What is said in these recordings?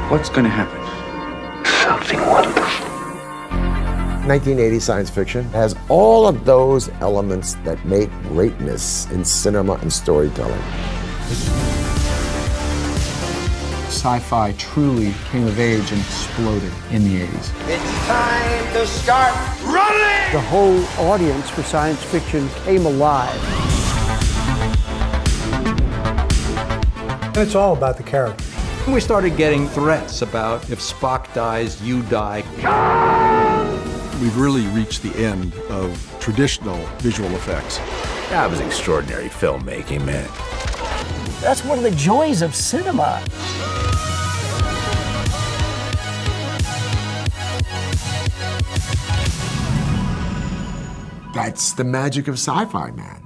What's going to happen? Something wonderful. 1980 science fiction has all of those elements that make greatness in cinema and storytelling. Sci-fi truly came of age and exploded in the 80s. It's time to start running! The whole audience for science fiction came alive. And it's all about the characters. We started getting threats about if Spock dies, you die. We've really reached the end of traditional visual effects. That was extraordinary filmmaking, man. That's one of the joys of cinema. That's the magic of sci-fi, man.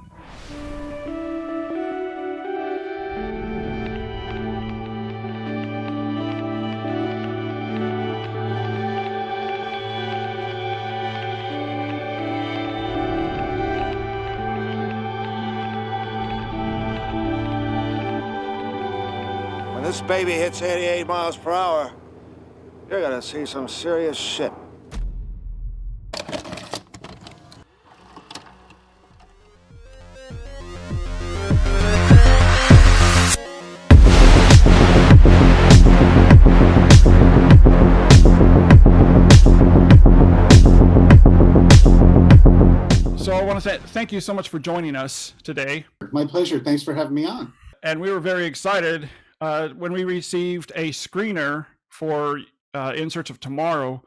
When this baby hits 88 miles per hour, you're gonna see some serious shit. So I want to say thank you so much for joining us today. My pleasure. Thanks for having me on. And we were very excited when we received a screener for In Search of Tomorrow.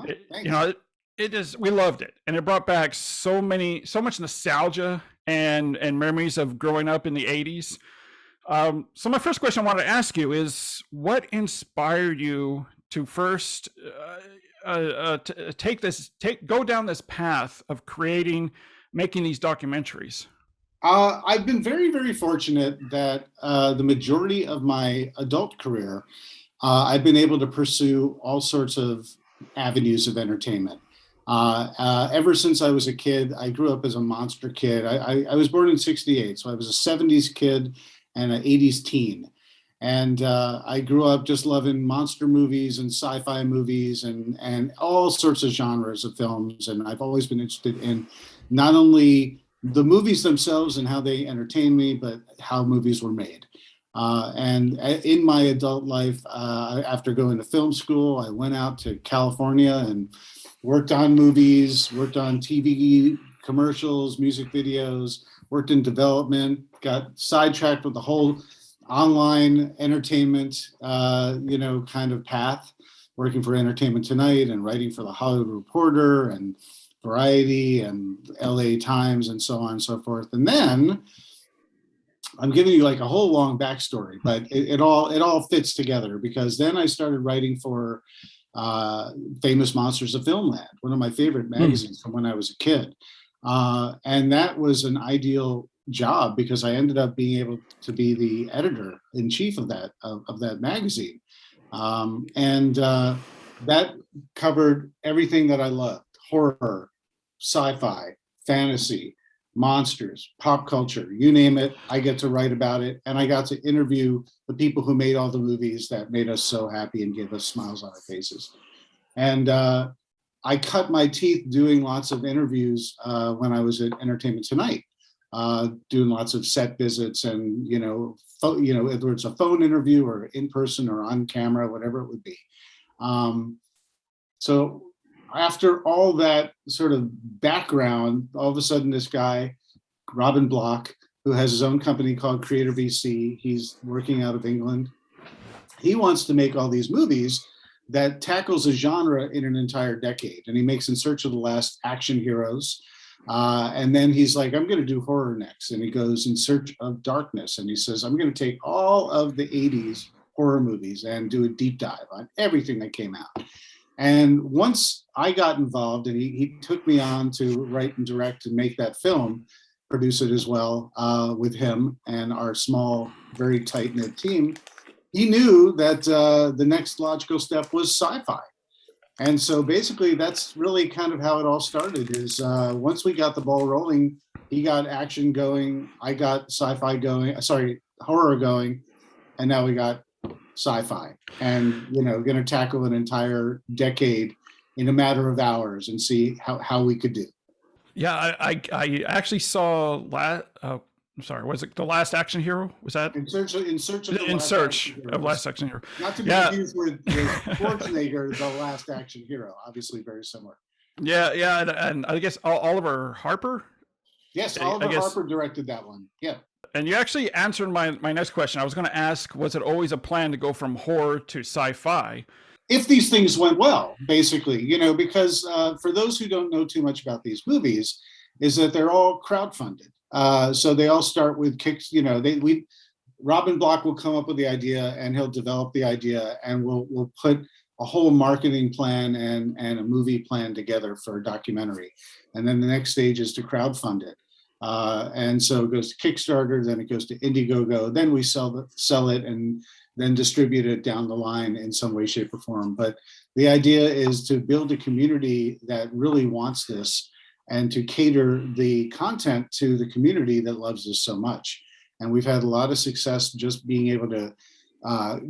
We loved it, and it brought back so much nostalgia and memories of growing up in the 80s. So my first question I want to ask you is, what inspired you to first go down this path of making these documentaries? I've been very, very fortunate that the majority of my adult career, I've been able to pursue all sorts of avenues of entertainment. Ever since I was a kid, I grew up as a monster kid. I was born in '68, so I was a '70s kid and an '80s teen. And I grew up just loving monster movies and sci-fi movies and all sorts of genres of films. And I've always been interested in not only the movies themselves and how they entertain me, but how movies were made. And in my adult life, after going to film school, I went out to California and worked on movies, worked on TV commercials, music videos, worked in development, got sidetracked with the whole online entertainment, kind of path, working for Entertainment Tonight and writing for the Hollywood Reporter and Variety and LA Times and so on and so forth. And then I'm giving you like a whole long backstory, but it all fits together, because then I started writing for Famous Monsters of Filmland, one of my favorite magazines from when I was a kid. And that was an ideal job because I ended up being able to be the editor-in-chief of that magazine. That covered everything that I loved: horror, sci-fi, fantasy, monsters, pop culture, you name it. I get to write about it, and I got to interview the people who made all the movies that made us so happy and gave us smiles on our faces. And I cut my teeth doing lots of interviews when I was at Entertainment Tonight, doing lots of set visits and, whether it's a phone interview or in person or on camera, whatever it would be. So after all that sort of background, all of a sudden this guy, Robin Block, who has his own company called Creator VC, he's working out of England. He wants to make all these movies that tackles a genre in an entire decade. And he makes In Search of the Last Action Heroes. And then he's like, I'm going to do horror next. And he goes In Search of Darkness. And he says, I'm going to take all of the 80s horror movies and do a deep dive on everything that came out. And once I got involved, and he took me on to write and direct and make that film, produce it as well with him and our small, very tight-knit team, he knew that the next logical step was sci-fi. And so basically that's really kind of how it all started, is once we got the ball rolling, he got action going, I got horror going, and now we got sci-fi, and going to tackle an entire decade in a matter of hours and see how we could do. Yeah, I actually saw I'm sorry, was it The Last Action Hero? Was that In search of Last Action Hero? Not to be confused with Schwarzenegger, The Last Action Hero. Obviously, very similar. Yeah, and I guess Oliver Harper. Yes, Oliver Harper directed that one. Yeah. And you actually answered my next question. I was going to ask, was it always a plan to go from horror to sci-fi? If these things went well, basically, because for those who don't know too much about these movies, is that they're all crowdfunded. So they all start with kicks. Robin Block will come up with the idea, and he'll develop the idea, and we'll put a whole marketing plan and a movie plan together for a documentary. And then the next stage is to crowdfund it. And so it goes to Kickstarter, then it goes to Indiegogo, then we sell it and then distribute it down the line in some way, shape, or form. But the idea is to build a community that really wants this and to cater the content to the community that loves this so much. And we've had a lot of success just being able to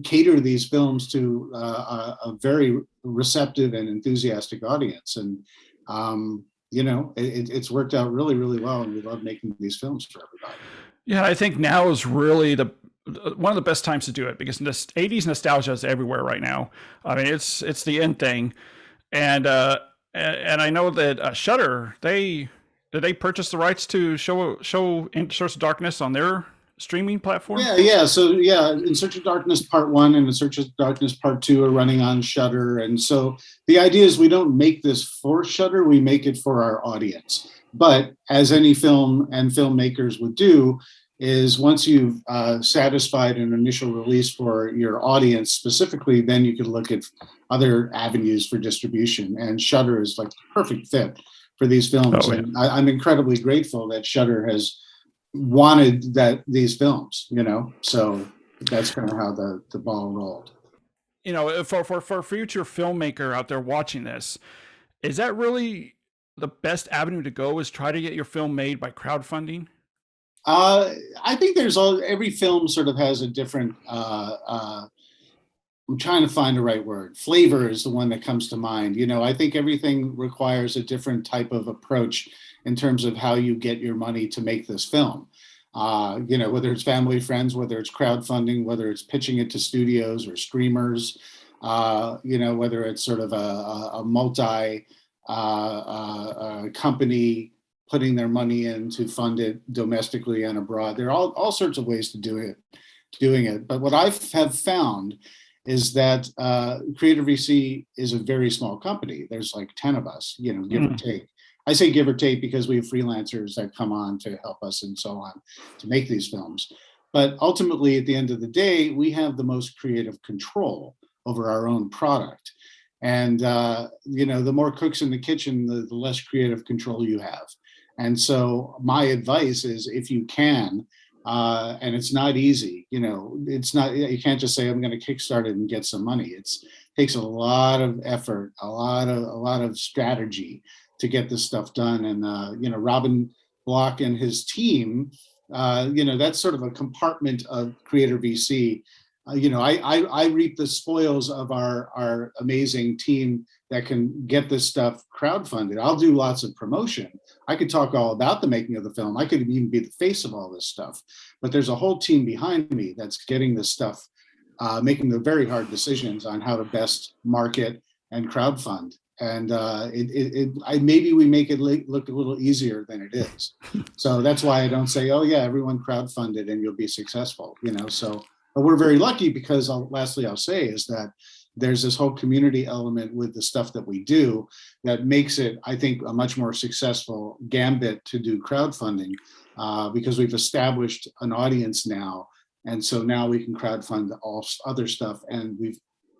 cater these films to a very receptive and enthusiastic audience. And, it's worked out really, really well. And we love making these films for everybody. Yeah, I think now is really one of the best times to do it, because 80s nostalgia is everywhere right now. I mean, it's the end thing. And I know that Shudder, did they purchase the rights to show In Search of Darkness on their streaming platform? Yeah. So In Search of Darkness Part 1 and In Search of Darkness Part 2 are running on Shudder. And so the idea is we don't make this for Shudder, we make it for our audience. But as any film and filmmakers would do, is once you've satisfied an initial release for your audience specifically, then you could look at other avenues for distribution. And Shudder is like the perfect fit for these films. And I'm incredibly grateful that Shudder has wanted these films, so that's kind of how the ball rolled. For a future filmmaker out there watching this, is that really the best avenue to go, is try to get your film made by crowdfunding? I think every film sort of has a different, I'm trying to find the right word. Flavor is the one that comes to mind. I think everything requires a different type of approach in terms of how you get your money to make this film. Whether it's family, friends, whether it's crowdfunding, whether it's pitching it to studios or streamers, whether it's sort of a multi company putting their money in to fund it domestically and abroad. There are all sorts of ways to doing it. But what I have found is that Creative VC is a very small company. There's like 10 of us, give or take. I say give or take because we have freelancers that come on to help us and so on to make these films. But ultimately, at the end of the day, we have the most creative control over our own product. And, the more cooks in the kitchen, the less creative control you have. And so my advice is, if you can, and it's not easy, you can't just say, I'm going to kickstart it and get some money. It takes a lot of effort, a lot of strategy to get this stuff done. And, Robin Block and his team, that's sort of a compartment of Creator VC. I reap the spoils of our amazing team that can get this stuff crowdfunded. I'll do lots of promotion. I could talk all about the making of the film. I could even be the face of all this stuff. But there's a whole team behind me that's getting this stuff, making the very hard decisions on how to best market and crowdfund. And maybe we make it look a little easier than it is. So that's why I don't say, oh yeah, everyone crowdfunded and you'll be successful. But we're very lucky because lastly I'll say is that there's this whole community element with the stuff that we do that makes it, I think, a much more successful gambit to do crowdfunding because we've established an audience now. And so now we can crowdfund all other stuff. And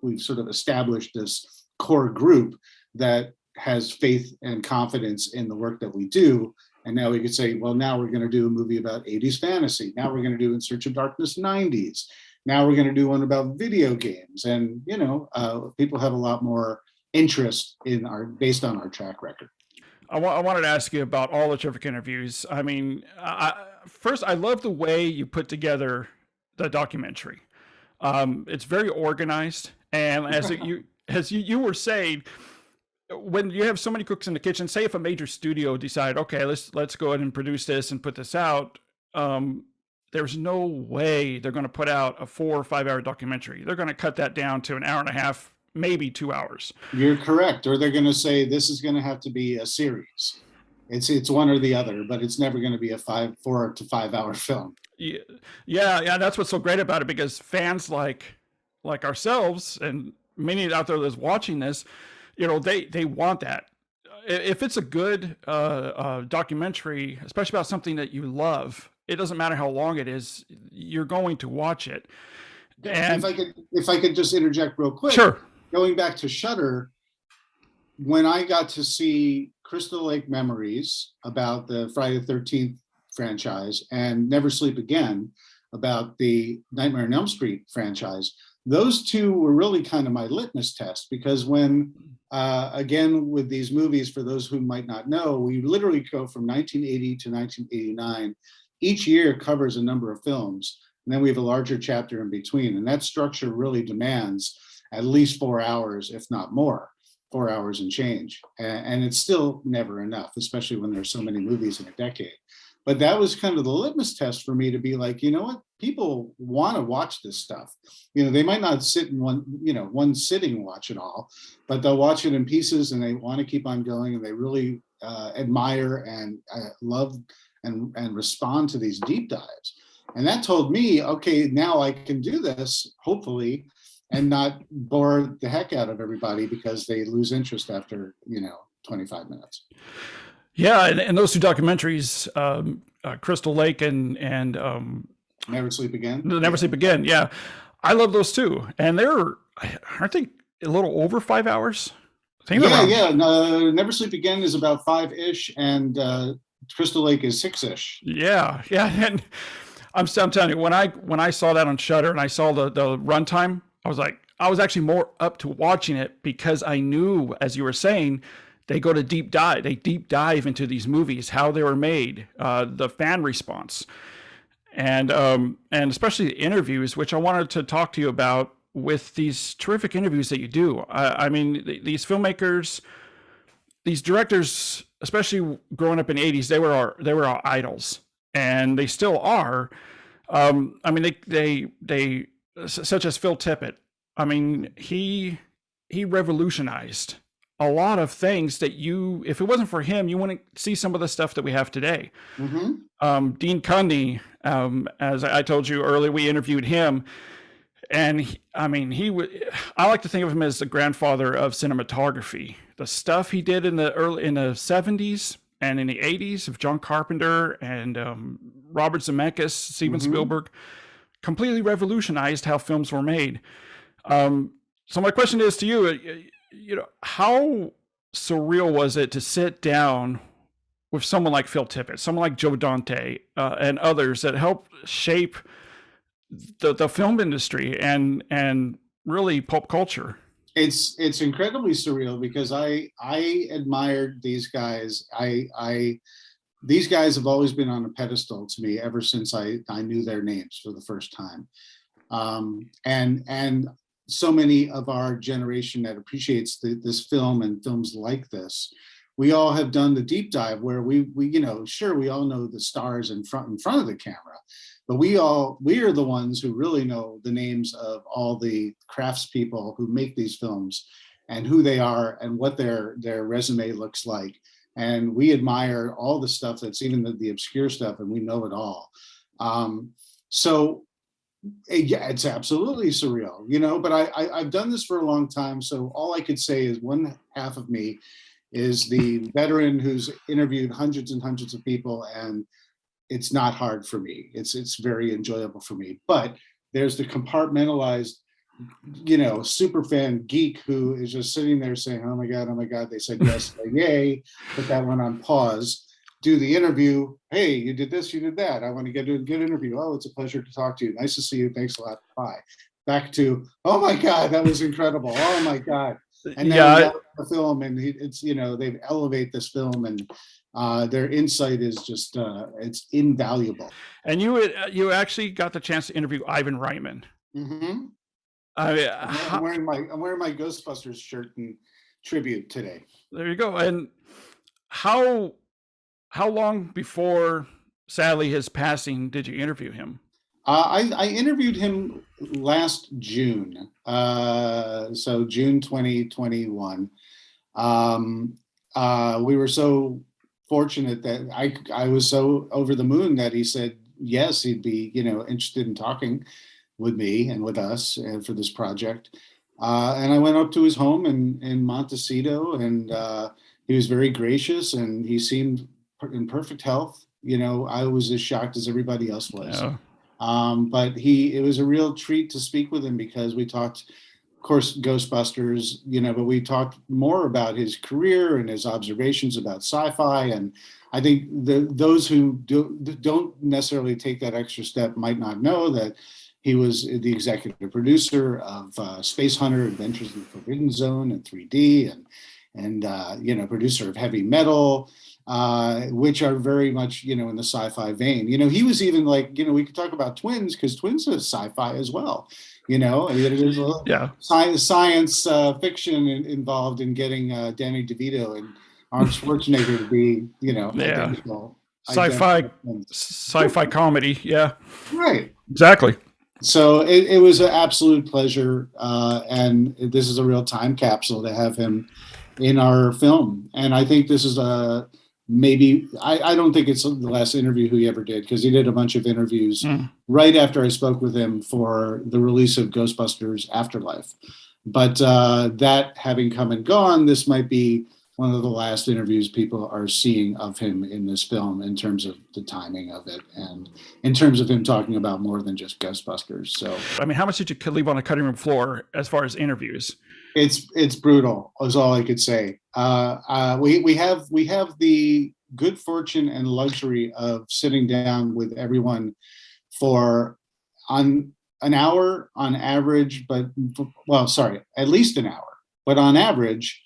we've sort of established this core group that has faith and confidence in the work that we do. And now we could say, well, now we're going to do a movie about 80s fantasy. Now we're going to do In Search of Darkness 90s. Now we're going to do one about video games. And, people have a lot more interest based on our track record. I wanted to ask you about all the terrific interviews. I mean, first, I love the way you put together the documentary. It's very organized, and as you were saying, when you have so many cooks in the kitchen, say if a major studio decide, okay, let's go ahead and produce this and put this out, there's no way they're going to put out a 4 or 5 hour documentary. They're going to cut that down to an hour and a half, maybe 2 hours. You're correct. Or they're going to say this is going to have to be a series. It's one or the other, but it's never going to be a 4 to 5 hour film. Yeah. That's what's so great about it, because fans like ourselves and many out there that's watching this, they want that. If it's a good documentary, especially about something that you love, it doesn't matter how long it is, you're going to watch it. And if I could just interject real quick. Sure. Going back to Shudder, when I got to see Crystal Lake Memories about the Friday the 13th franchise and Never Sleep Again about the Nightmare on Elm Street franchise, those two were really kind of my litmus test, because when, again, with these movies, for those who might not know, we literally go from 1980 to 1989. Each year covers a number of films, and then we have a larger chapter in between. And that structure really demands at least 4 hours, if not more, 4 hours and change. And it's still never enough, especially when there's so many movies in a decade. But that was kind of the litmus test for me to be like, you know what, people want to watch this stuff. They might not sit in one sitting watch it all, but they'll watch it in pieces, and they want to keep on going, and they really admire and love and respond to these deep dives. And that told me, okay, now I can do this, hopefully, and not bore the heck out of everybody because they lose interest after 25 minutes. Yeah, and those two documentaries, Crystal Lake and Never Sleep Again. Never Sleep Again. Yeah, I love those too, and aren't they a little over 5 hours? Never Sleep Again is about 5-ish, and Crystal Lake is 6-ish. Yeah, and I'm telling you, when I saw that on Shudder and I saw the runtime, I was actually more up to watching it, because I knew, as you were saying, they go to deep dive. They deep dive into these movies, how they were made, the fan response, and especially the interviews, which I wanted to talk to you about with these terrific interviews that you do. I mean, these filmmakers, these directors, especially growing up in the 80s, they were our idols, and they still are. I mean, they such as Phil Tippett. I mean, he revolutionized a lot of things that if it wasn't for him, you wouldn't see some of the stuff that we have today. Mm-hmm. Dean Cundey, as I told you earlier, we interviewed him, and I like to think of him as the grandfather of cinematography. The stuff he did in the 70s and in the 80s of John Carpenter and Robert Zemeckis, Steven Spielberg, completely revolutionized how films were made. So my question is to you, how surreal was it to sit down with someone like Phil Tippett, someone like Joe Dante, and others that helped shape the film industry and really pop culture? It's incredibly surreal, because I admired these guys. These guys have always been on a pedestal to me ever since I knew their names for the first time. And so many of our generation that appreciates this film and films like this, we all have done the deep dive where we sure, we all know the stars in front of the camera, but we are the ones who really know the names of all the craftspeople who make these films and who they are and what their resume looks like. And we admire all the stuff that's even the obscure stuff, and we know it all. So yeah, it's absolutely surreal, but I've done this for a long time. So all I could say is one half of me is the veteran who's interviewed hundreds and hundreds of people, and it's not hard for me. It's very enjoyable for me. But there's the compartmentalized, super fan geek who is just sitting there saying, oh my God, they said yes, yay, put that one on pause, do the interview. Hey, you did this, you did that. I want to get a good interview. Oh, it's a pleasure to talk to you. Nice to see you. Thanks a lot. Bye. Back to, oh my God, that was incredible. Oh my God. And then the film, and they've elevated this film, and their insight is just it's invaluable. And you actually got the chance to interview Ivan Reitman. Mm-hmm. I, I'm wearing my Ghostbusters shirt in tribute today. there you go. And how long before, sadly, his passing did you interview him? I interviewed him last June, so June 2021. We were so fortunate that I was so over the moon that he said yes, he'd be interested in talking with me and with us and for this project. And I went up to his home in Montecito, and he was very gracious, and he seemed in perfect health. I was as shocked as everybody else was. Yeah. But it was a real treat to speak with him, because we talked, of course, Ghostbusters, but we talked more about his career and his observations about sci-fi. And I think those who don't necessarily take that extra step might not know that he was the executive producer of Space Hunter: Adventures in the Forbidden Zone and 3D, and producer of Heavy Metal, which are very much, in the sci-fi vein. He was even like, we could talk about Twins, because Twins is sci-fi as well. I mean, there's a little science fiction involved in getting Danny DeVito and Arnold Schwarzenegger to be, identical. Sci-fi comedy. Yeah. Right. Exactly. So it was an absolute pleasure, and this is a real time capsule to have him in our film. And I think this is maybe I don't think it's the last interview he ever did, because he did a bunch of interviews right after I spoke with him for the release of Ghostbusters Afterlife. But that having come and gone, this might be one of the last interviews people are seeing of him in this film, in terms of the timing of it, and in terms of him talking about more than just Ghostbusters. So, I mean, how much did you leave on the cutting room floor as far as interviews? It's brutal, is all I could say. We have the good fortune and luxury of sitting down with everyone for on an hour on average, at least an hour, but on average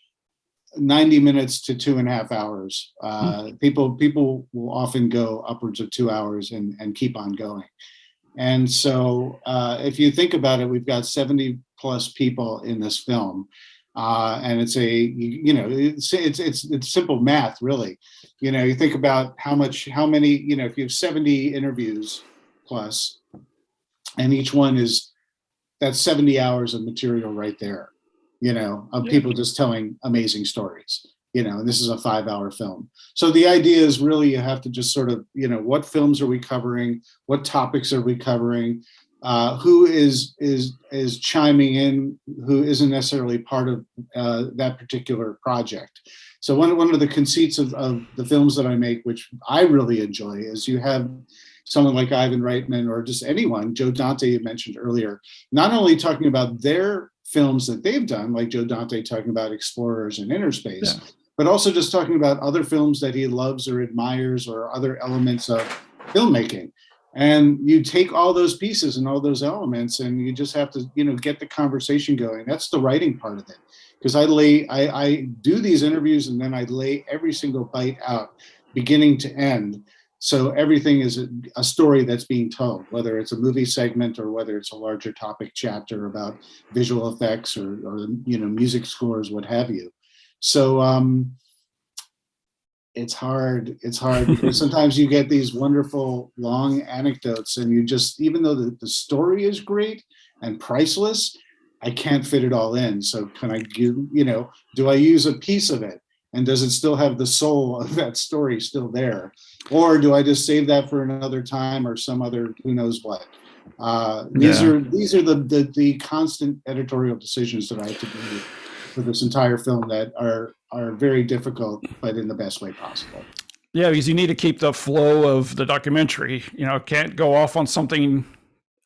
90 minutes to 2.5 hours. People will often go upwards of 2 hours and keep on going. And so if you think about it, we've got 70 plus people in this film. And it's simple math, really. You think about how many, if you have 70 interviews plus, and each one that's 70 hours of material right there, of people just telling amazing stories, and this is a 5-hour film. So the idea is really, you have to just sort of, what films are we covering? What topics are we covering? Who is chiming in, who isn't necessarily part of that particular project. So one of the conceits of the films that I make, which I really enjoy, is you have someone like Ivan Reitman, or just anyone, Joe Dante you mentioned earlier, not only talking about their films that they've done, like Joe Dante talking about Explorers and Inner Space, but also just talking about other films that he loves or admires, or other elements of filmmaking. And you take all those pieces and all those elements, and you just have to, get the conversation going. That's the writing part of it. Because I do these interviews, and then I lay every single bite out, beginning to end. So everything is a story that's being told, whether it's a movie segment or whether it's a larger topic chapter about visual effects or music scores, what have you. So it's hard. It's hard because sometimes you get these wonderful long anecdotes, and you just, even though the story is great and priceless, I can't fit it all in. So can I give, do I use a piece of it? And does it still have the soul of that story still there? Or do I just save that for another time or some other, who knows what? These are the constant editorial decisions that I have to do for this entire film that are very difficult, but in the best way possible. Yeah, because you need to keep the flow of the documentary. Can't go off on something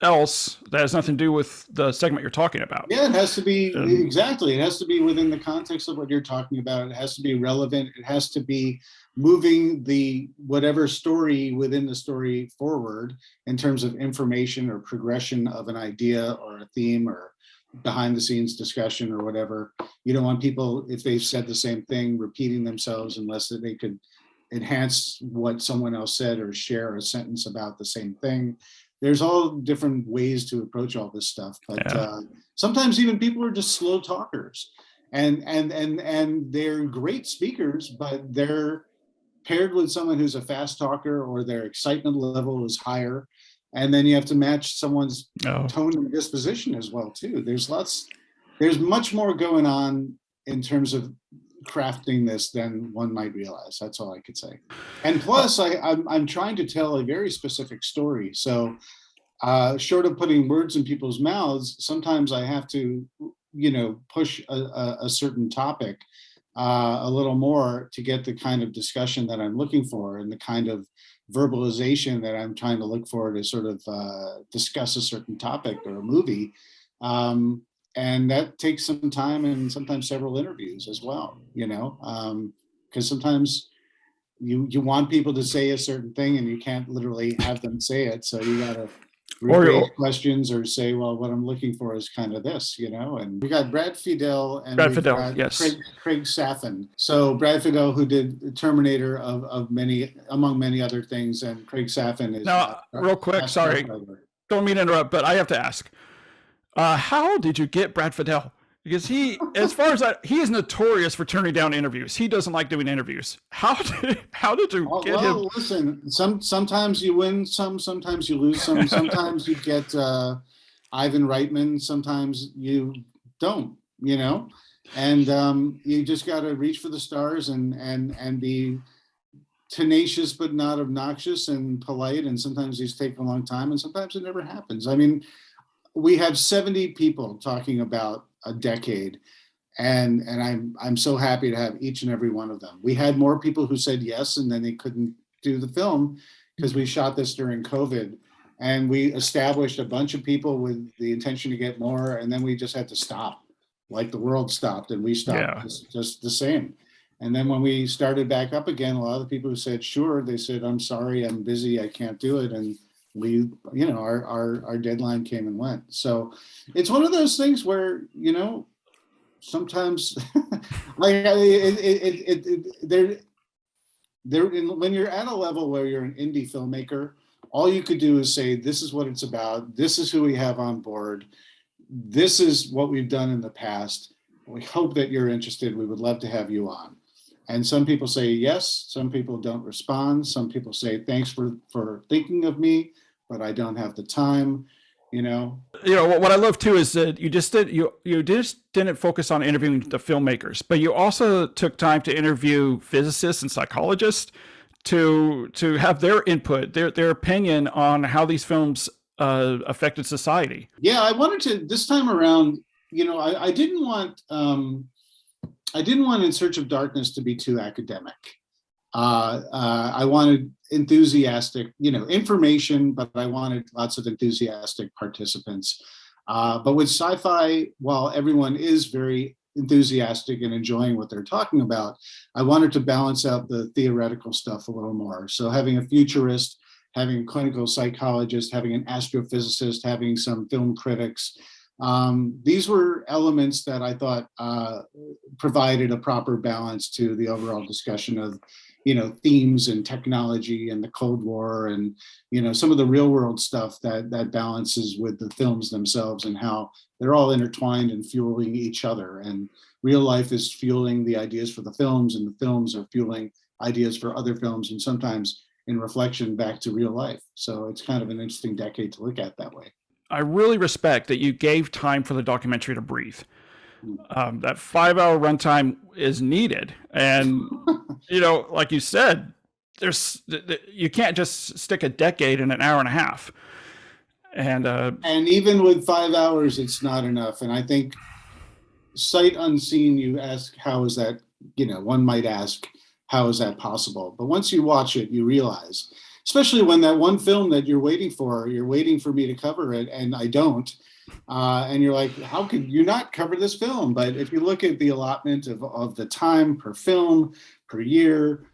else that has nothing to do with the segment you're talking about. Yeah, it has to be, exactly. It has to be within the context of what you're talking about. It has to be relevant. It has to be moving the whatever story within the story forward in terms of information or progression of an idea or a theme or behind the scenes discussion or whatever. You don't want people, if they've said the same thing, repeating themselves, unless that they could enhance what someone else said or share a sentence about the same thing. there's all different ways to approach all this stuff. But sometimes even people are just slow talkers, and they're great speakers, but they're paired with someone who's a fast talker, or their excitement level is higher. And then you have to match someone's tone and disposition as well too. There's much more going on in terms of crafting this than one might realize. That's all I could say. And plus, I'm trying to tell a very specific story. So short of putting words in people's mouths, sometimes I have to, push a certain topic a little more to get the kind of discussion that I'm looking for, and the kind of verbalization that I'm trying to look for to sort of discuss a certain topic or a movie. And that takes some time, and sometimes several interviews as well, because sometimes you want people to say a certain thing and you can't literally have them say it. So you got to rephrase questions or say, well, what I'm looking for is kind of this, and we got Brad Fiedel and yes. Craig Safin. So Brad Fiedel, who did Terminator among many other things, and Craig Safin is now real quick. Sorry, don't mean to interrupt, but I have to ask. How did you get Brad Fiedel? Because he is notorious for turning down interviews. He doesn't like doing interviews. How did you get him? Listen, sometimes you win some, sometimes you lose some. Sometimes you get Ivan Reitman, sometimes you don't, and you just got to reach for the stars and be tenacious but not obnoxious and polite. And sometimes these take a long time, and sometimes it never happens. I mean, we have 70 people talking about a decade, and I'm so happy to have each and every one of them. We had more people who said yes, and then they couldn't do the film because we shot this during COVID, and we established a bunch of people with the intention to get more, and then we just had to stop, like the world stopped, and we stopped just the same. And then when we started back up again, a lot of the people who said sure, they said, I'm sorry, I'm busy, I can't do it. And we, our deadline came and went. So it's one of those things where, sometimes like when you're at a level where you're an indie filmmaker, all you could do is say, this is what it's about. This is who we have on board. This is what we've done in the past. We hope that you're interested. We would love to have you on. And some people say yes, some people don't respond. Some people say, thanks for thinking of me, but I don't have the time, What I love too is that you just didn't focus on interviewing the filmmakers, but you also took time to interview physicists and psychologists to have their input, their opinion on how these films affected society. Yeah, I wanted to this time around. I didn't want In Search of Darkness to be too academic. I wanted enthusiastic, information, but I wanted lots of enthusiastic participants. But with sci-fi, while everyone is very enthusiastic and enjoying what they're talking about, I wanted to balance out the theoretical stuff a little more. So having a futurist, having a clinical psychologist, having an astrophysicist, having some film critics, these were elements that I thought provided a proper balance to the overall discussion of, themes and technology and the Cold War and, some of the real world stuff that balances with the films themselves and how they're all intertwined and fueling each other. And real life is fueling the ideas for the films, and the films are fueling ideas for other films, and sometimes in reflection back to real life. So it's kind of an interesting decade to look at that way. I really respect that you gave time for the documentary to breathe. That 5-hour runtime is needed. And, like you said, you can't just stick a decade in an hour and a half. And even with 5 hours, it's not enough. And I think sight unseen, you ask, how is that, one might ask, how is that possible? But once you watch it, you realize, especially when that one film that you're waiting for me to cover it, and I don't. And you're like, how could you not cover this film? But if you look at the allotment of the time per film, per year,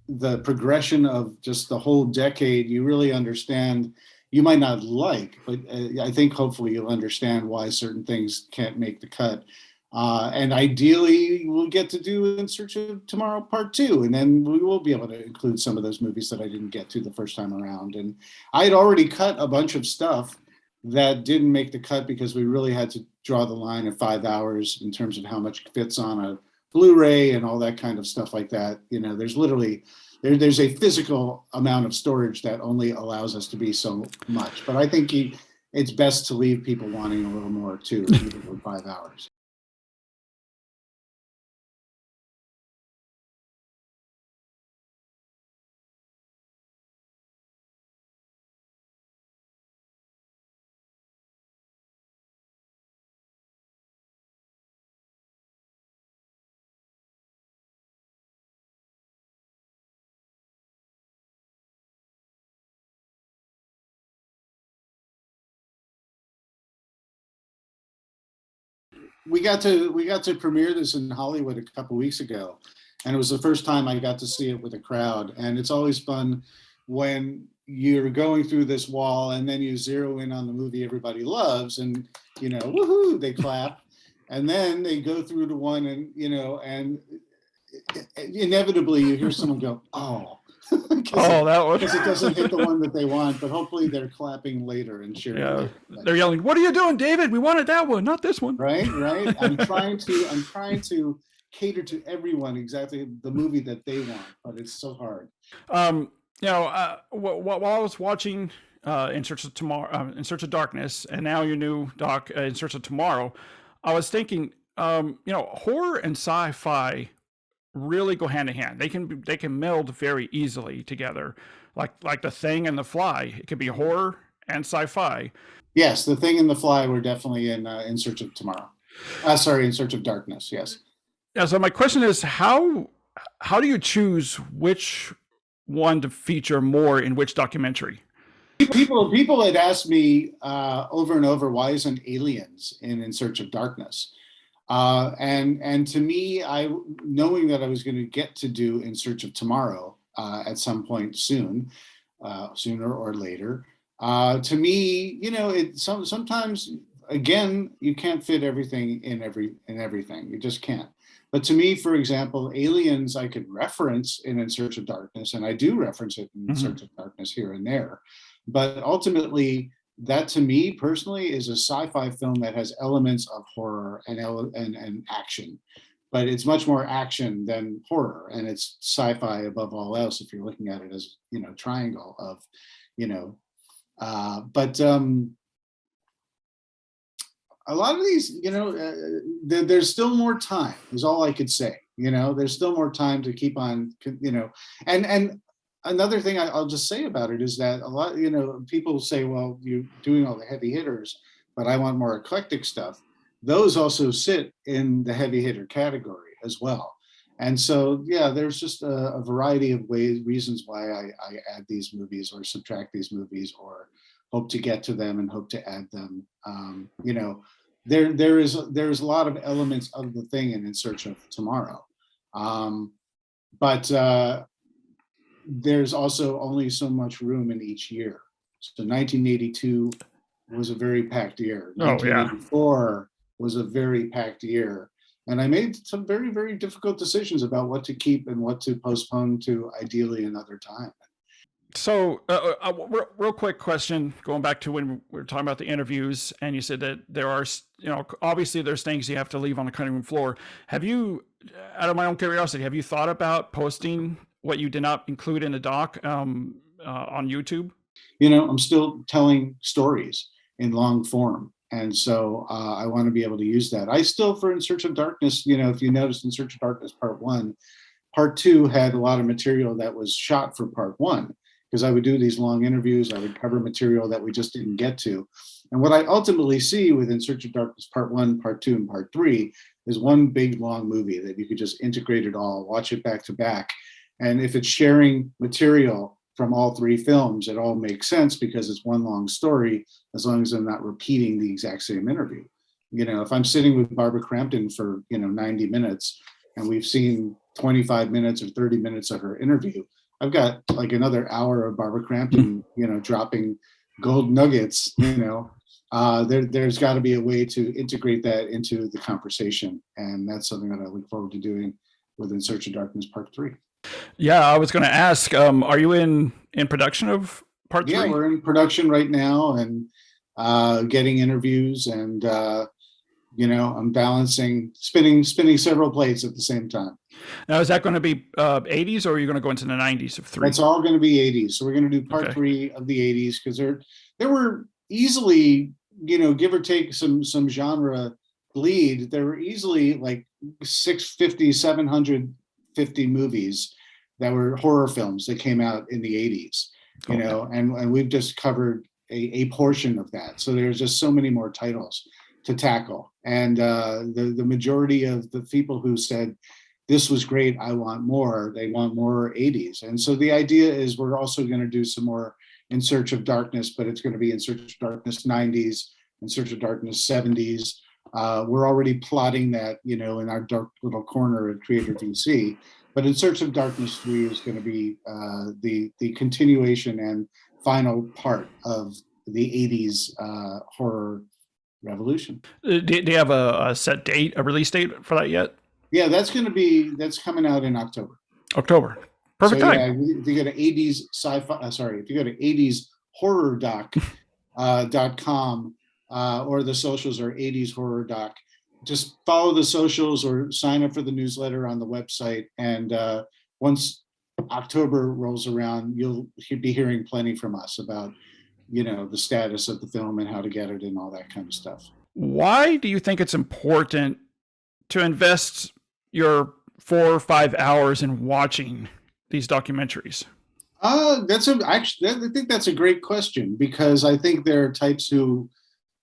the progression of just the whole decade, you really understand. You might not like, but I think hopefully you'll understand why certain things can't make the cut. And ideally, we'll get to do In Search of Tomorrow Part 2, and then we will be able to include some of those movies that I didn't get to the first time around. And I had already cut a bunch of stuff that didn't make the cut because we really had to draw the line at 5 hours in terms of how much fits on a Blu-ray and all that kind of stuff like that. You know, there's literally, there's a physical amount of storage that only allows us to be so much. But I think it's best to leave people wanting a little more too, even with 5 hours. We got to premiere this in Hollywood a couple weeks ago, and it was the first time I got to see it with a crowd. And it's always fun when you're going through this wall and then you zero in on the movie everybody loves, and you know, woohoo, they clap, and then they go through to one, and you know, and inevitably you hear someone go, "Oh." That was because it doesn't hit the one that they want, but hopefully they're clapping later and cheering. Yeah, later. they're yelling, "What are you doing, David? We wanted that one, not this one." Right. I'm trying to cater to everyone exactly the movie that they want, but it's so hard. You know, while I was watching In Search of Tomorrow, In Search of Darkness, and now your new doc, In Search of Tomorrow, I was thinking, you know, horror and sci-fi really go hand in hand. They can meld very easily together, like The Thing and The Fly. It could be horror and sci-fi. Yes, The Thing and The Fly were definitely in Search of Tomorrow. Sorry, In Search of Darkness. Yes. Yeah. So my question is, how do you choose which one to feature more in which documentary? People had asked me over and over, why isn't Aliens in Search of Darkness? And to me, knowing that I was going to get to do In Search of Tomorrow at some point soon, sooner or later, to me, you know, sometimes again you can't fit everything in everything. You just can't. But to me, for example, Aliens I could reference in Search of Darkness, and I do reference it in Search of Darkness here and there. But ultimately, that to me personally is a sci-fi film that has elements of horror and action, but it's much more action than horror, and it's sci-fi above all else if you're looking at it as, you know, triangle of, you know, but a lot of these, you know, there's still more time is all I could say. You know, there's still more time to keep on, you know, and another thing I'll just say about it is that a lot, you know, people say, well, you're doing all the heavy hitters, but I want more eclectic stuff. Those also sit in the heavy hitter category as well. And so, yeah, there's just a variety of reasons why I add these movies or subtract these movies or hope to get to them and hope to add them. You know, there's a lot of elements of The Thing in Search of Tomorrow. But there's also only so much room in each year. So 1982 was a very packed year. 1984 was a very packed year. And I made some very, very difficult decisions about what to keep and what to postpone to ideally another time. So real quick question, going back to when we were talking about the interviews, and you said that there are, you know, obviously there's things you have to leave on the cutting room floor. Have you, out of my own curiosity, have you thought about posting what you did not include in the doc on YouTube? You know, I'm still telling stories in long form. And so I want to be able to use that. I still, for In Search of Darkness, you know, if you noticed In Search of Darkness Part 1, Part 2 had a lot of material that was shot for Part 1, because I would do these long interviews. I would cover material that we just didn't get to. And what I ultimately see with In Search of Darkness Part 1, Part 2, and Part 3 is one big, long movie that you could just integrate it all, watch it back to back. And if it's sharing material from all three films, it all makes sense because it's one long story, as long as I'm not repeating the exact same interview. You know, if I'm sitting with Barbara Crampton for, you know, 90 minutes and we've seen 25 minutes or 30 minutes of her interview, I've got like another hour of Barbara Crampton, you know, dropping gold nuggets, you know, there's got to be a way to integrate that into the conversation, and that's something that I look forward to doing with In Search of Darkness Part 3. Yeah, I was going to ask, are you in production of part 3? Yeah, we're in production right now, and getting interviews, and I'm balancing spinning several plates at the same time. Now, is that going to be 80s, or are you going to go into the 90s of 3? It's all going to be 80s. So we're going to do part 3 of the 80s, because there were easily, give or take some genre bleed, there were easily like 750 movies that were horror films that came out in the 80s, and we've just covered a portion of that. So there's just so many more titles to tackle. And the majority of the people who said, this was great, I want more, they want more 80s. And so the idea is we're also going to do some more In Search of Darkness, but it's going to be In Search of Darkness 90s, In Search of Darkness 70s. We're already plotting that, in our dark little corner at Creator DC. But In Search of Darkness 3 is going to be the continuation and final part of the 80s horror revolution. Do you have a set date, a release date for that yet? Yeah, that's coming out in October. October. Perfect time. Yeah, if you go to 80s if you go to 80shorrordoc.com or the socials are 80s horror doc, just follow the socials or sign up for the newsletter on the website. And once October rolls around, you'll be hearing plenty from us about, the status of the film and how to get it and all that kind of stuff. Why do you think it's important to invest your 4 or 5 hours in watching these documentaries? I think that's a great question, because I think there are types who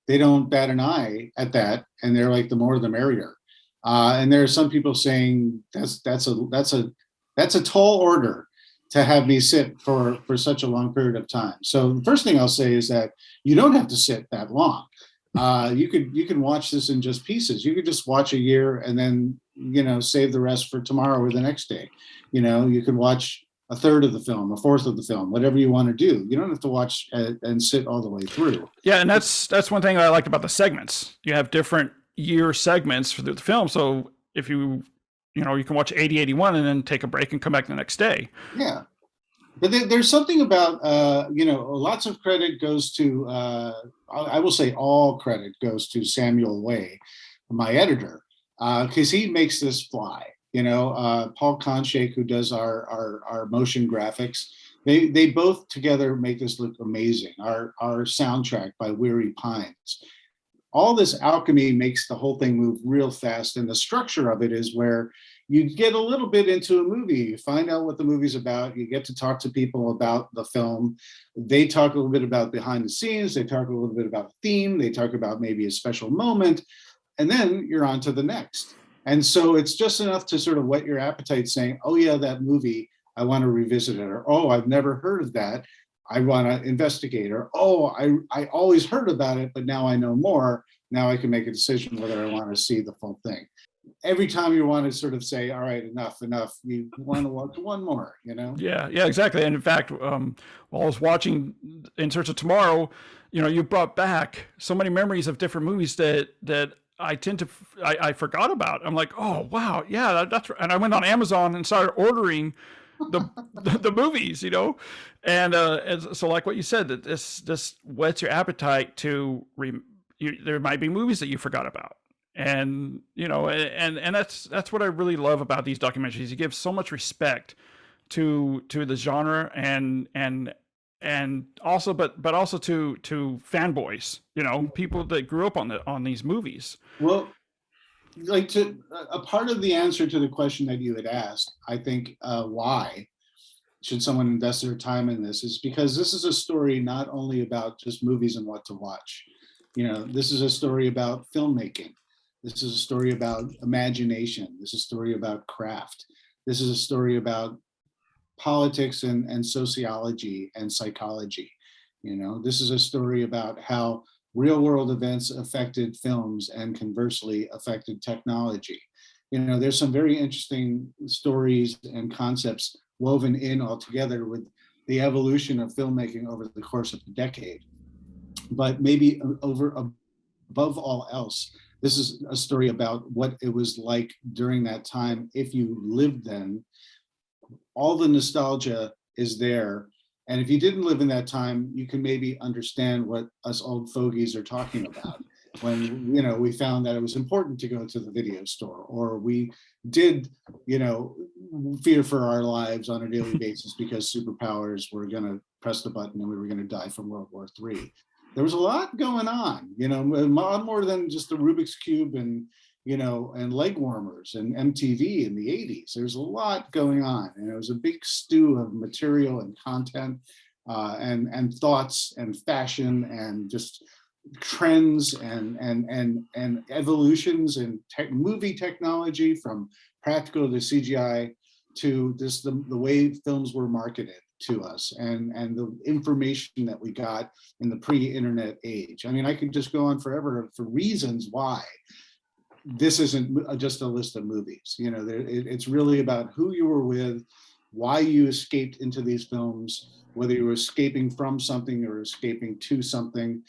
they don't bat an eye at that, and they're like, the more the merrier. And there are some people saying that's a tall order to have me sit for such a long period of time. So the first thing I'll say is that you don't have to sit that long. You can watch this in just pieces. You could just watch a year and then save the rest for tomorrow or the next day. You can watch a third of the film, a fourth of the film, whatever you want to do. You don't have to watch and sit all the way through. Yeah, and that's one thing I liked about the segments. You have different year segments for the film, so if you can watch 80, 81 and then take a break and come back the next day. Yeah, but there's something about lots of credit goes to I will say all credit goes to Samuel Way, my editor, because he makes this fly. Paul Konshake, who does our motion graphics, they both together make this look amazing. Our soundtrack by Weary Pines. All this alchemy makes the whole thing move real fast, and the structure of it is where you get a little bit into a movie, you find out what the movie's about, you get to talk to people about the film, they talk a little bit about behind the scenes, they talk a little bit about the theme, they talk about maybe a special moment, and then you're on to the next. And so it's just enough to sort of whet your appetite, saying, oh yeah, that movie, I want to revisit it, or oh, I've never heard of that, I want to investigate, or oh, I always heard about it, but now I know more. Now I can make a decision whether I want to see the full thing. Every time you want to sort of say, all right, enough, you want to watch one more, Yeah, exactly. And in fact, while I was watching In Search of Tomorrow, you brought back so many memories of different movies that I forgot about. I'm like, oh wow, yeah, that's right. And I went on Amazon and started ordering the movies, and so like what you said, that this whets your appetite to there might be movies that you forgot about, and and that's what I really love about these documentaries. You give so much respect to the genre and also but also to fanboys, people that grew up on these movies. Well, like a part of the answer to the question that you had asked, I think, why should someone invest their time in this, is because this is a story not only about just movies and what to watch. This is a story about filmmaking. This is a story about imagination. This is a story about craft. This is a story about politics and sociology and psychology. This is a story about how real world events affected films and conversely affected technology. There's some very interesting stories and concepts woven in all together with the evolution of filmmaking over the course of the decade. but maybe above all else, this is a story about what it was like during that time. If you lived then, all the nostalgia is there. And if you didn't live in that time, you can maybe understand what us old fogies are talking about. When, you know, we found that it was important to go to the video store, or we did, you know, fear for our lives on a daily basis because superpowers were going to press the button and we were going to die from World War III. There was a lot going on, you know, a lot more than just the Rubik's Cube and, you know, and leg warmers and MTV in the 80s. There's a lot going on, and it was a big stew of material and content and thoughts and fashion and just trends and evolutions in movie technology, from practical to CGI, to this the way films were marketed to us, and the information that we got in the pre-internet age. I mean, I could just go on forever for reasons why this isn't just a list of movies. You know, it's really about who you were with, why you escaped into these films, whether you were escaping from something or escaping to something.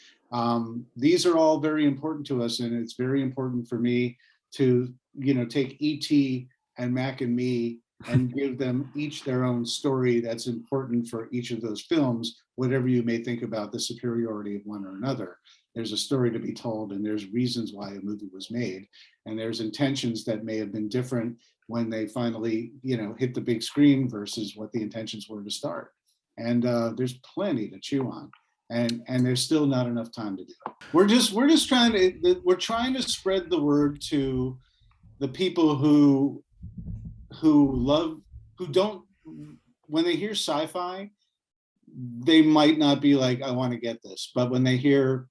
These are all very important to us, and it's very important for me to, you know, take E.T. and Mac and Me and give them each their own story that's important for each of those films, whatever you may think about the superiority of one or another. There's a story to be told, and there's reasons why a movie was made, and there's intentions that may have been different when they finally, you know, hit the big screen versus what the intentions were to start. And there's plenty to chew on, and there's still not enough time to do it. We're just trying to spread the word to the people who don't, when they hear sci-fi, they might not be like, I want to get this, but when they hear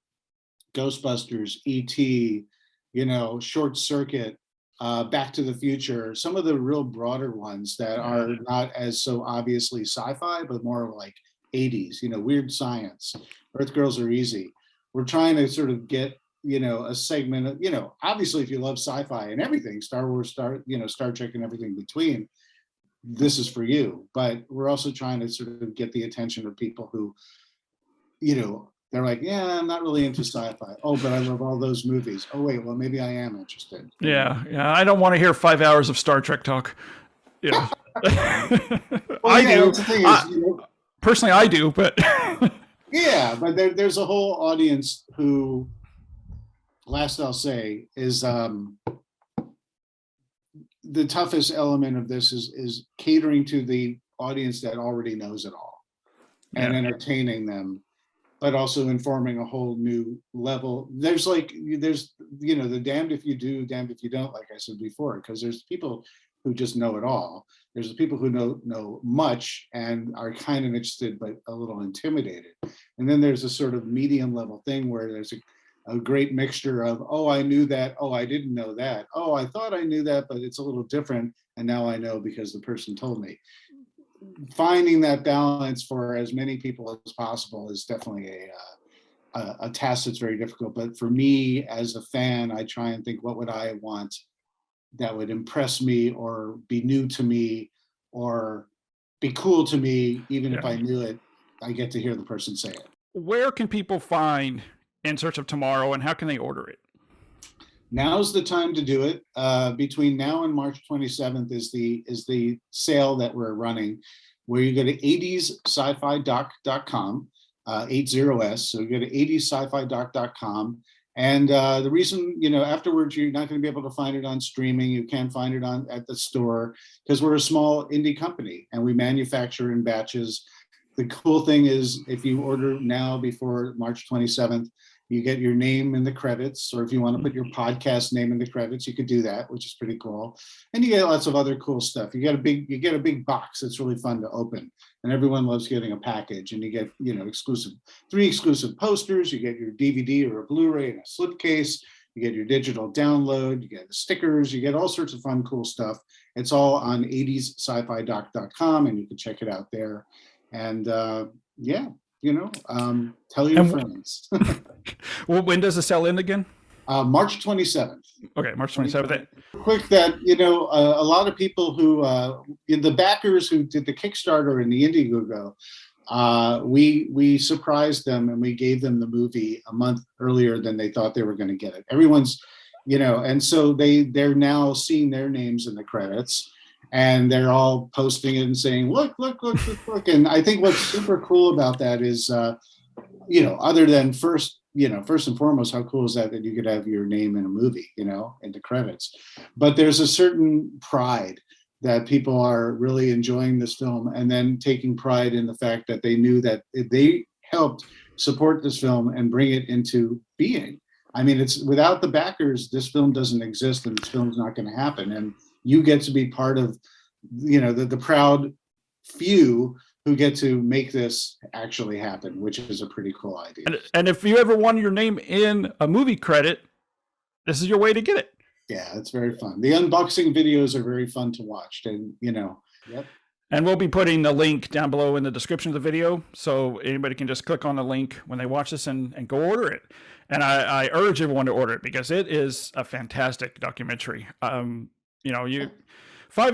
Ghostbusters, E.T., you know, Short Circuit, Back to the Future, some of the real broader ones that are not as so obviously sci-fi, but more like 80s, you know, Weird Science, Earth Girls Are Easy. We're trying to sort of get, you know, a segment of, you know, obviously if you love sci-fi and everything, Star Wars, Star Trek and everything between, this is for you. But we're also trying to sort of get the attention of people who, you know, they're like, yeah, I'm not really into sci-fi. Oh, but I love all those movies. Oh, wait, well, maybe I am interested. Yeah. I don't want to hear 5 hours of Star Trek talk. Yeah. Well, yeah, that's the thing is, you know, personally, I do, but yeah, but there's a whole audience who, last I'll say, is the toughest element of this is catering to the audience that already knows it all and entertaining them, but also informing a whole new level. There's, you know, the damned if you do, damned if you don't, like I said before, because there's people who just know it all. There's the people who know much and are kind of interested, but a little intimidated. And then there's a sort of medium level thing where there's a great mixture of, oh, I knew that, oh, I didn't know that, oh, I thought I knew that, but it's a little different, and now I know because the person told me. Finding that balance for as many people as possible is definitely a task that's very difficult. But for me as a fan, I try and think, what would I want that would impress me or be new to me or be cool to me, even if I knew it. I get to hear the person say it. Where can people find In Search of Tomorrow, and how can they order it? Now's the time to do it. Between now and March 27th is the sale that we're running, where you go to 80sci-fi-doc.com, 80s. So you go to 80sci-fi-doc.com. And the reason, you know, afterwards, you're not going to be able to find it on streaming. You can't find it at the store because we're a small indie company and we manufacture in batches. The cool thing is if you order now before March 27th, you get your name in the credits, or if you want to put your podcast name in the credits, you could do that, which is pretty cool. And you get lots of other cool stuff. You get a big box that's really fun to open, and everyone loves getting a package. And you get, you know, 3 exclusive posters. You get your DVD or a Blu-ray in a slipcase. You get your digital download. You get the stickers. You get all sorts of fun, cool stuff. It's all on 80sci-fi-doc.com, and you can check it out there. And yeah. You know, tell your friends. Well, when does the sale end again? March 27th. Okay, March 27th. Quick that, you know, a lot of people who, the backers who did the Kickstarter and the Indiegogo, we surprised them and we gave them the movie a month earlier than they thought they were going to get it. Everyone's, and so they're now seeing their names in the credits, and they're all posting it and saying, look. And I think what's super cool about that is, other than first and foremost, how cool is that you could have your name in a movie, in the credits. But there's a certain pride that people are really enjoying this film, and then taking pride in the fact that they knew that they helped support this film and bring it into being. I mean, it's without the backers, this film doesn't exist, and this film's not going to happen. And you get to be part of, the proud few who get to make this actually happen, which is a pretty cool idea. And if you ever want your name in a movie credit, this is your way to get it. Yeah, it's very fun. The unboxing videos are very fun to watch, and Yep. And we'll be putting the link down below in the description of the video, so anybody can just click on the link when they watch this and go order it. And I urge everyone to order it because it is a fantastic documentary. 5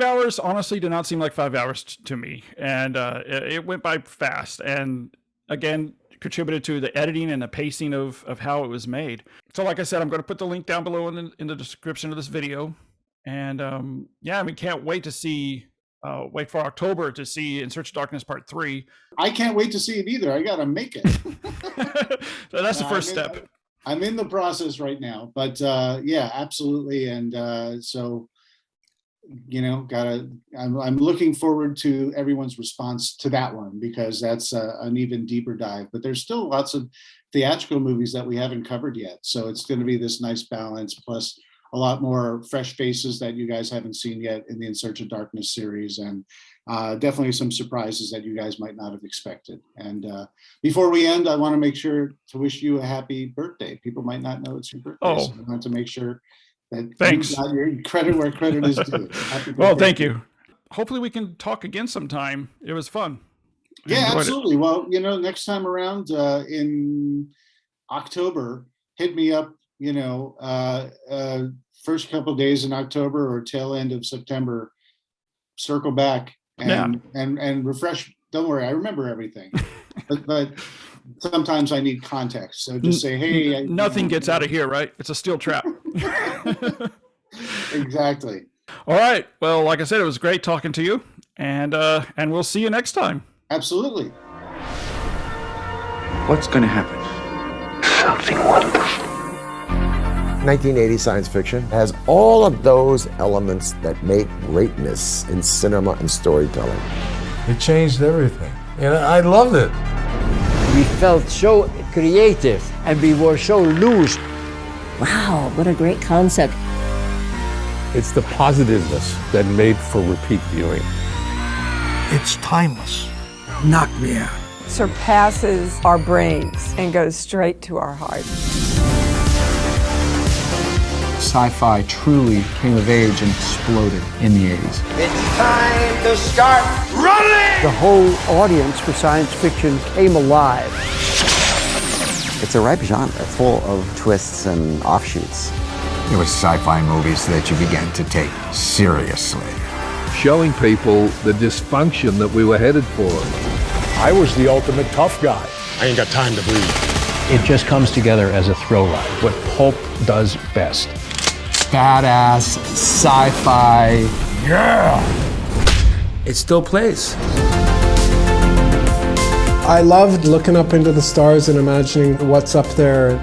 hours honestly did not seem like 5 hours to me, and it went by fast. And again, contributed to the editing and the pacing of how it was made. So like I said, I'm going to put the link down below in the description of this video. And can't wait to see, wait for October to see In Search of Darkness Part 3. I can't wait to see it either. I got to make it. So that's the first step. I'm in the process right now, but yeah, absolutely. And so, I'm looking forward to everyone's response to that one, because that's an even deeper dive. But there's still lots of theatrical movies that we haven't covered yet. So it's going to be this nice balance, plus a lot more fresh faces that you guys haven't seen yet in the In Search of Darkness series, and definitely some surprises that you guys might not have expected. And before we end, I want to make sure to wish you a happy birthday. People might not know it's your birthday, so I want to make sure that thanks. You got your credit where credit is due. Well, thank you. Hopefully we can talk again sometime. It was fun. Yeah, absolutely. Well, next time around in October, hit me up, first couple of days in October or tail end of September, circle back and refresh. Don't worry, I remember everything. but sometimes I need context. So just say, hey. Nothing gets out of here, right? It's a steel trap. Exactly. All right. Well, like I said, it was great talking to you, and we'll see you next time. Absolutely. What's going to happen? Something wonderful. 1980 science fiction has all of those elements that make greatness in cinema and storytelling. It changed everything, and I loved it. We felt so creative, and we were so loose. Wow, what a great concept. It's the positiveness that made for repeat viewing. It's timeless. Knocked me out. Surpasses our brains and goes straight to our hearts. Sci-fi truly came of age and exploded in the 80s. It's time to start running! The whole audience for science fiction came alive. It's a ripe genre, full of twists and offshoots. It was sci-fi movies that you began to take seriously. Showing people the dysfunction that we were headed for. I was the ultimate tough guy. I ain't got time to bleed. It just comes together as a thrill ride, what pulp does best. Badass, sci-fi. Yeah! It still plays. I loved looking up into the stars and imagining what's up there.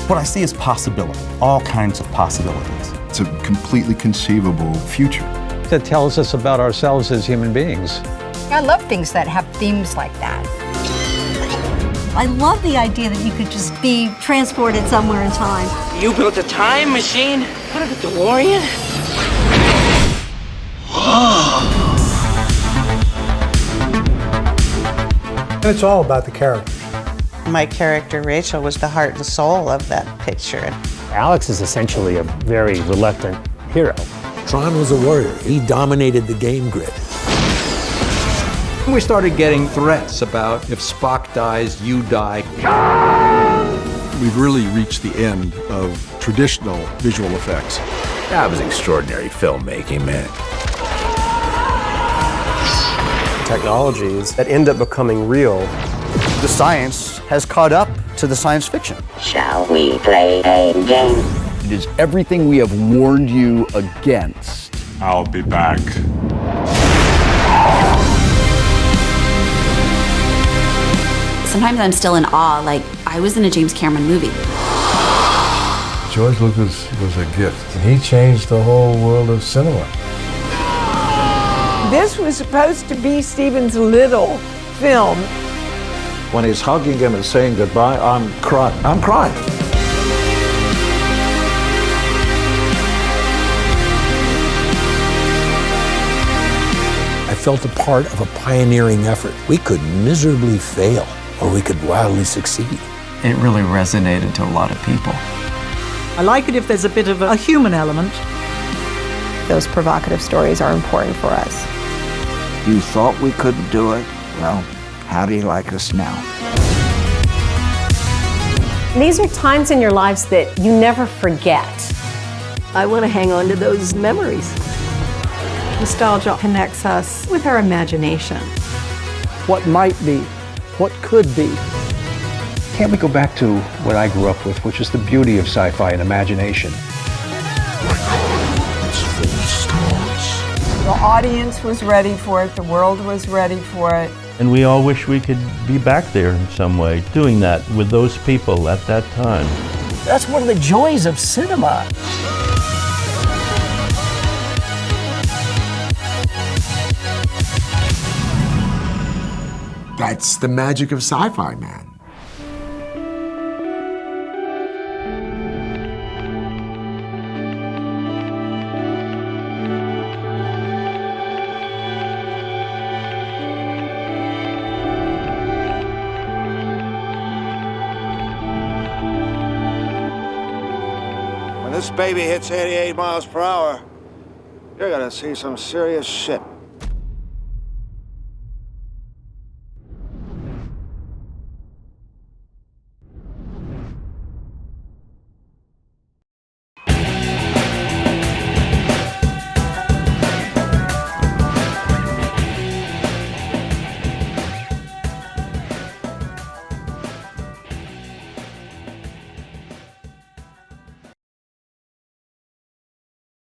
What I see is possibility, all kinds of possibilities. It's a completely conceivable future. That tells us about ourselves as human beings. I love things that have themes like that. I love the idea that you could just be transported somewhere in time. You built a time machine? What, a DeLorean? And it's all about the characters. My character, Rachel, was the heart and soul of that picture. Alex is essentially a very reluctant hero. Tron was a warrior. He dominated the game grid. We started getting threats about if Spock dies, you die. We've really reached the end of traditional visual effects. That was extraordinary filmmaking, man. technologies that end up becoming real. The science has caught up to the science fiction. Shall we play a game? It is everything we have warned you against. I'll be back. Sometimes I'm still in awe, like I was in a James Cameron movie. George Lucas was a gift. He changed the whole world of cinema. This was supposed to be Steven's little film. When he's hugging him and saying goodbye, I'm crying. I'm crying. I felt a part of a pioneering effort. We could miserably fail, or we could wildly succeed. It really resonated to a lot of people. I like it if there's a bit of a human element. Those provocative stories are important for us. You thought we couldn't do it? Well, how do you like us now? These are times in your lives that you never forget. I want to hang on to those memories. Nostalgia connects us with our imagination. What might be, what could be. Can't we go back to what I grew up with, which is the beauty of sci-fi and imagination? The audience was ready for it, the world was ready for it. And we all wish we could be back there in some way, doing that with those people at that time. That's one of the joys of cinema. That's the magic of sci-fi, man. When this baby hits 88 miles per hour, you're gonna see some serious shit.